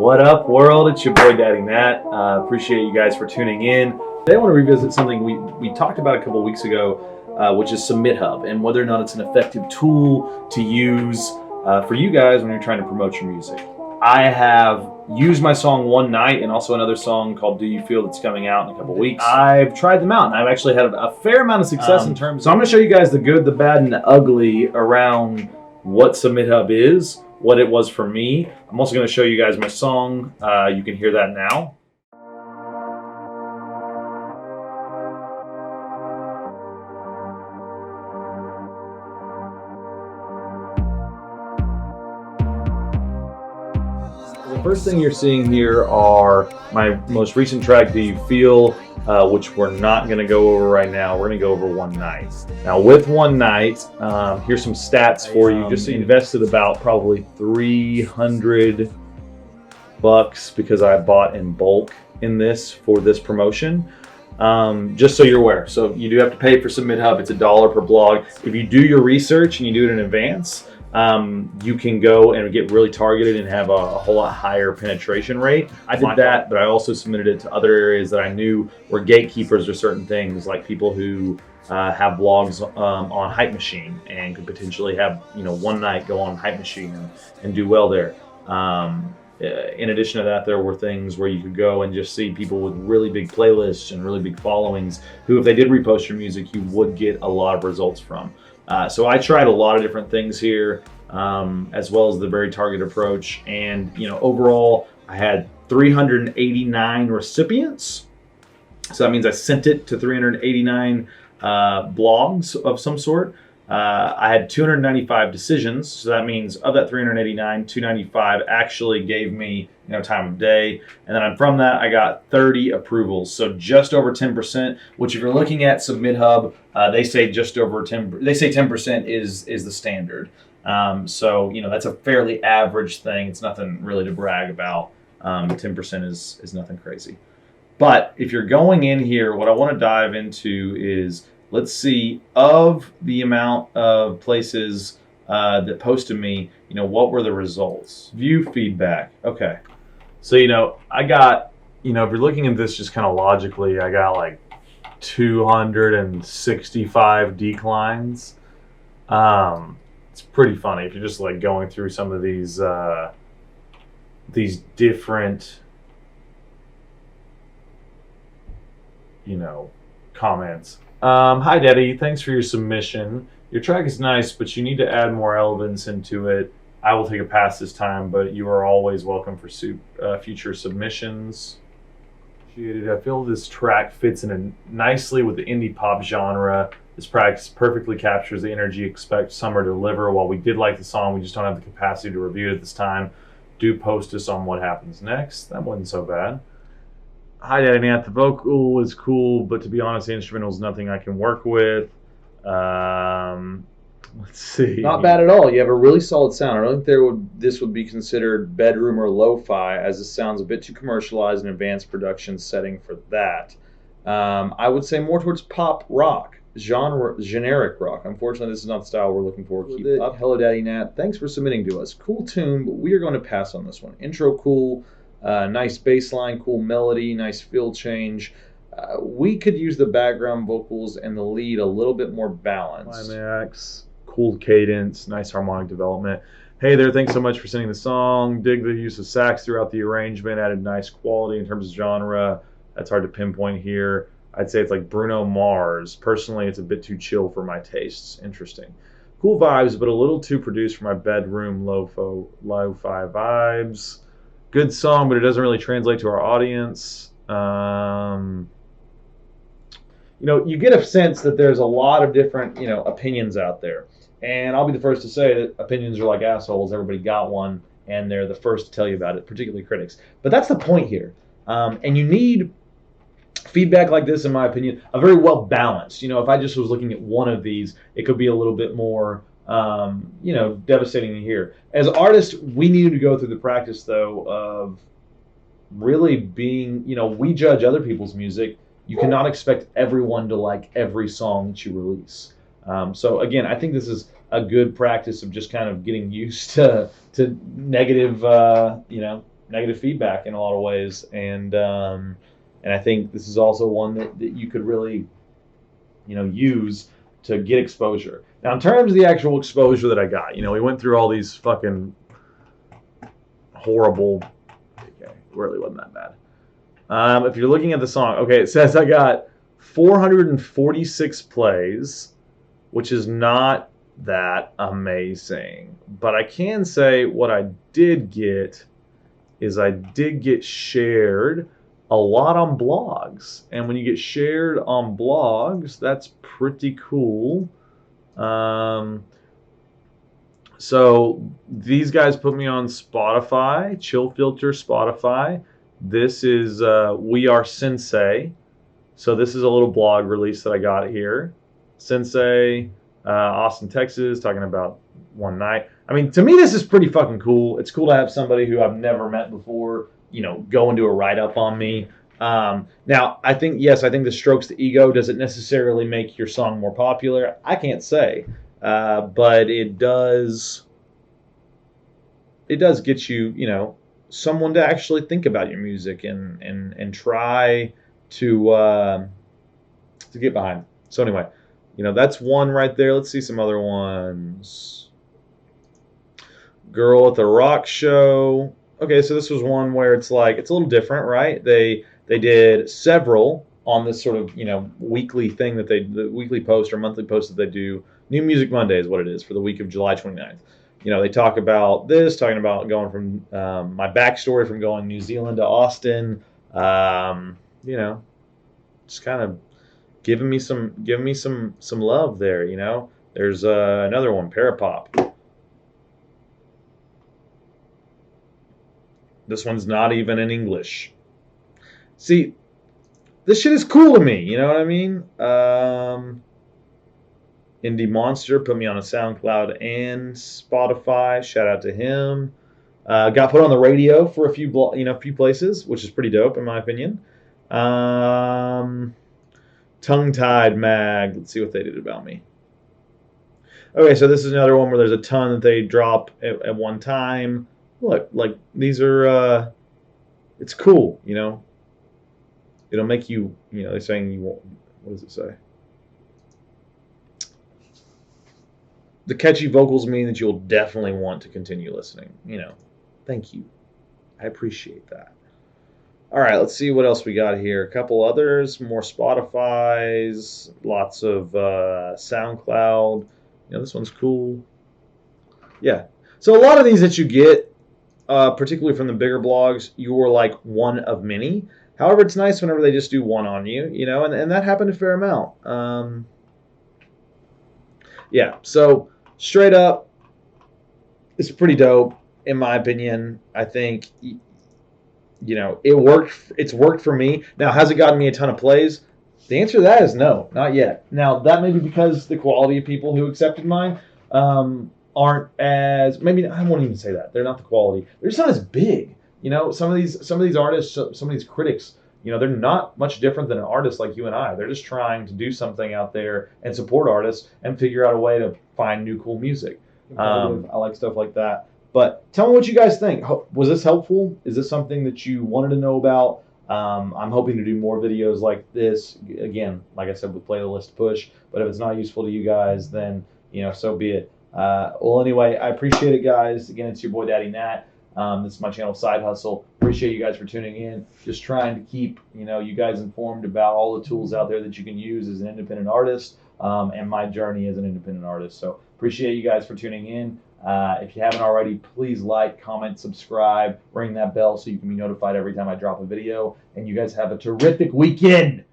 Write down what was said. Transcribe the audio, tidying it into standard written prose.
What up, world? It's your boy, Daddy Nat. Appreciate you guys for tuning in. Today I want to revisit something we talked about a couple of weeks ago, which is Submithub, and whether or not it's an effective tool to use for you guys when you're trying to promote your music. I have used my song One Night and also another song called Do You Feel that's coming out in a couple of weeks. I've tried them out, and I've actually had a fair amount of success in terms. So I'm going to show you guys the good, the bad, and the ugly around what Submithub is, what it was for me. I'm also going to show you guys my song. You can hear that now. The first thing you're seeing here are my most recent track, Do You Feel, which we're not going to go over right now. We're going to go over One Night. Now with One Night, here's some stats for you. Just invested about probably $300 because I bought in bulk in this for this promotion. Just so you're aware. So you do have to pay for Submithub. It's $1 per blog. If you do your research and you do it in advance, you can go and get really targeted and have a whole lot higher penetration rate. I did that, but I also submitted it to other areas that I knew were gatekeepers or certain things, like people who have blogs on Hype Machine and could potentially have, One Night go on Hype Machine and do well there. In addition to that, there were things where you could go and just see people with really big playlists and really big followings who, if they did repost your music, you would get a lot of results from. So I tried a lot of different things here, as well as the very targeted approach. And, overall, I had 389 recipients. So that means I sent it to 389 blogs of some sort. I had 295 decisions. So that means of that 389, 295 actually gave me, time of day. And then from that, I got 30 approvals. So just over 10%, which if you're looking at Submithub, they say just over 10, they say 10% is the standard. So, that's a fairly average thing. It's nothing really to brag about. 10% is nothing crazy. But if you're going in here, what I want to dive into is, let's see, of the amount of places that posted me, what were the results? View feedback. Okay. So, I got, if you're looking at this just kind of logically, I got like 265 declines. It's pretty funny if you're just like going through some of these different, comments. Hi, Daddy. Thanks for your submission. Your track is nice, but you need to add more elements into it. I will take a pass this time, but you are always welcome for future submissions. I feel this track fits in nicely with the indie pop genre. This practice perfectly captures the energy you expect Summer to deliver. While we did like the song, we just don't have the capacity to review it at this time. Do post us on what happens next. That wasn't so bad. Hi, Daddy Nat. The vocal is cool, but to be honest, the instrumental is nothing I can work with. Let's see. Not bad at all. You have a really solid sound. I don't think this would be considered bedroom or lo-fi, as it sounds a bit too commercialized and advanced production setting for that. I would say more towards pop rock, generic rock. Unfortunately, this is not the style we're looking for. Keep it up. Hello, Daddy Nat. Thanks for submitting to us. Cool tune, but we are going to pass on this one. Intro cool. Nice bass line, cool melody, nice feel change. We could use the background vocals and the lead a little bit more balanced. Climax, cool cadence, nice harmonic development. Hey there, thanks so much for singing the song. Dig the use of sax throughout the arrangement, added nice quality in terms of genre. That's hard to pinpoint here. I'd say it's like Bruno Mars. Personally, it's a bit too chill for my tastes. Interesting. Cool vibes, but a little too produced for my bedroom lo-fi vibes. Good song, but it doesn't really translate to our audience. You get a sense that there's a lot of different, opinions out there. And I'll be the first to say that opinions are like assholes. Everybody got one, and they're the first to tell you about it, particularly critics. But that's the point here. And you need feedback like this, in my opinion, a very well balanced. If I just was looking at one of these, it could be a little bit more devastating to hear. As artists, we need to go through the practice, though, of really being, we judge other people's music. You cannot expect everyone to like every song that you release. So again, I think this is a good practice of just kind of getting used to negative, negative feedback in a lot of ways, and I think this is also one that you could really, use to get exposure. Now, in terms of the actual exposure that I got, we went through all these fucking horrible. Okay, really wasn't that bad. If you're looking at the song, okay, it says I got 446 plays, which is not that amazing. But I can say what I did get is I did get shared a lot on blogs. And when you get shared on blogs, that's pretty cool. So these guys put me on Spotify, Chill Filter Spotify. This is We Are Sensei. So this is a little blog release that I got here. Sensei, Austin, Texas, talking about one night. I mean, to me, this is pretty fucking cool. It's cool to have somebody who I've never met before, go and do a write-up on me. Now, I think this strokes the ego. Does it necessarily make your song more popular? I can't say. But it does get you, someone to actually think about your music and try to get behind. So anyway, that's one right there. Let's see some other ones. Girl at the Rock Show. Okay, so this was one where it's like, it's a little different, right? They did several on this sort of, weekly thing the weekly post or monthly post that they do. New Music Monday is what it is for the week of July 29th. They talk about this, talking about going from my backstory from going New Zealand to Austin. Just kind of giving me some love there. There's another one, Parapop. This one's not even in English. See, this shit is cool to me. You know what I mean? Indie Monster put me on a SoundCloud and Spotify. Shout out to him. Got put on the radio for a few places, which is pretty dope in my opinion. Tongue Tied Mag. Let's see what they did about me. Okay, so this is another one where there's a ton that they drop at one time. Look, like these are, it's cool, It'll make you, they're saying you won't, what does it say? The catchy vocals mean that you'll definitely want to continue listening. Thank you. I appreciate that. All right, let's see what else we got here. A couple others, more Spotify's, lots of SoundCloud. This one's cool. Yeah. So a lot of these that you get, particularly from the bigger blogs, you're like one of many. However, it's nice whenever they just do one on you, and that happened a fair amount. Yeah, so straight up, it's pretty dope, in my opinion. I think, it worked. It's worked for me. Now, has it gotten me a ton of plays? The answer to that is no, not yet. Now, that may be because the quality of people who accepted mine aren't as, maybe, I won't even say that. They're not the quality. They're just not as big. Some of these artists, some of these critics, they're not much different than an artist like you and I. They're just trying to do something out there and support artists and figure out a way to find new cool music. I like stuff like that. But tell me what you guys think. Was this helpful? Is this something that you wanted to know about? I'm hoping to do more videos like this. Again, like I said, with playlist push. But if it's not useful to you guys, then, so be it. Well, anyway, I appreciate it, guys. Again, it's your boy, Daddy Nat. This is my channel, Side Hustle. Appreciate you guys for tuning in. Just trying to keep, you guys informed about all the tools out there that you can use as an independent artist, and my journey as an independent artist. So appreciate you guys for tuning in. If you haven't already, please like, comment, subscribe, ring that bell so you can be notified every time I drop a video. And you guys have a terrific weekend.